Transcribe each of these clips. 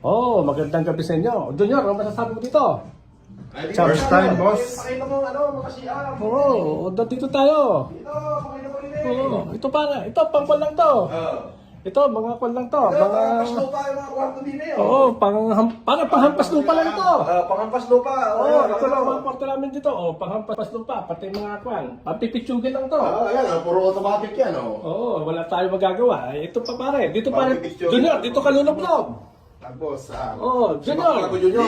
Oh, magandang gabi sa inyo. Junior, ano masasabi mo dito? First time, boss. Pakailan mo, makasiyam. Oo, dito tayo. Dito, pakailan mo rin eh. Oo, ito para, ito pangkwan lang to. Ito, mga kwan lang to. Mga... Panghampas lupa yung mga kwarto din eh. Oo, parang panghampas lupa lang ito. Panghampas lupa. Oo, ito lang mga kwarto namin dito. Oo, panghampas lupa, pati mga kwan. Papipitsugin lang to. Ayan, puro automatic yan, oh. Oo, wala tayo magagawa. Ito pa pare, dito pare. Papipitsugin. Junior, dito ka lulog-log. Tapos, Oo, Junior. Dito,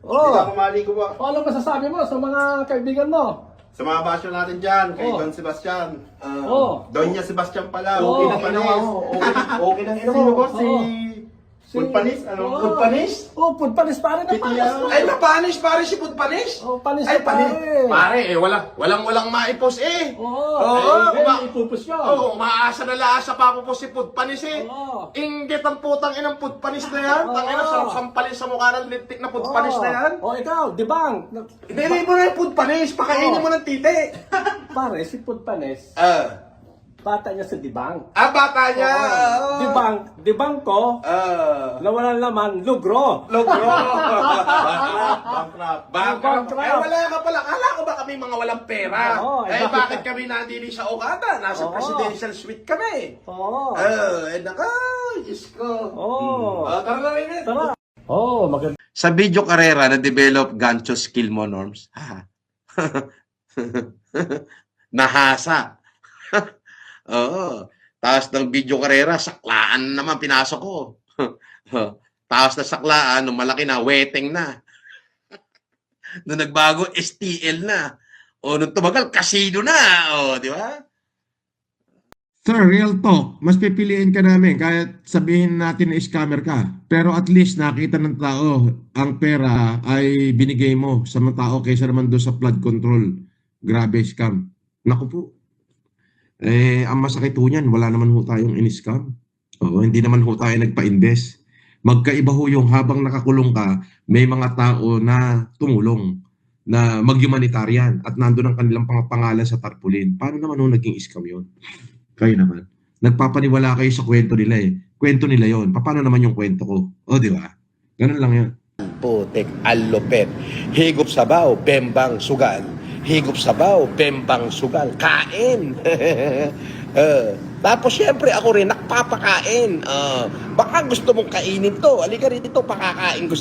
Oo. dito ako mali ko ba? O, ano masasabi mo sa mga kaibigan mo? Sa mga basyo natin dyan, kay Oh. Don Sebastian. Oh. Doña Sebastian pala, Oh. okay na panis. Okay lang ino Sino mo. ba? Si... Si- Food panis? Ano? Oh. Food panis? Oh, food panis pare na Titiya. panis. Ay, napanis pare si Pud Panis. Oh, panis Ay, na pare. Pare, walang maipos eh. Oo, Oo, ipupus yun. Oo, umaasa na laasa pa ako po si Food panis eh. Oo. Inggit ang putang inang food panis na yan. Oo. Tangina, sarap sampalin sa mukha ng lintik na food panis na yan. Oh, ikaw, di bang? Hindi mo na yung Pud Panis. Pakainin mo ng titi. Pare, si food panis, bata niya sa dibang. Bata niya. Dibang ko, na walang laman, lugro. Logro. Bankrupt. Eh, wala ka pala. Kala ko ba kami mga walang pera? Oo, eh, bakit bakit kami nandito sa Okada? Nasa Oo. presidential suite kami. Oo. Naka, Diyos ko. Oo. Tara na rin. Tara. Oh, maganda. Sa video karera na develop gancho skill mo norms. Nahasa. Oo. Tapos ng video karera, saklaan naman pinasok ko. Tapos na saklaan, nung malaki na, weteng na. Nung nagbago, STL na. O nung tumagal, casino na. O, di ba? Sir, real talk, mas pipiliin ka namin kahit sabihin natin na scammer ka. Pero at least nakita ng tao ang pera ay binigay mo sa mga tao kaysa naman doon sa flood control. Grabe scam. Naku po. Ang masakit ho niyan, wala naman ho tayong in-scam. Oo, hindi naman ho tayo nagpa-invest. Magkaiba ho yung habang nakakulong ka, may mga tao na tumulong na mag-humanitarian at nandun ang kanilang pangalan sa tarpaulin. Paano naman ho naging scam yun? Kayo naman. Nagpapaniwala kayo sa kwento nila eh. Kwento nila yon. Paano naman yung kwento ko? O, di ba? Ganun lang yan. Putek, alopet. Higop sabaw, bembang sugal. Higop sabaw, bembang sugal. Kain! Tapos syempre ako rin, nakpapakain. Baka gusto mong kainin to. Halika rito, pakakain ko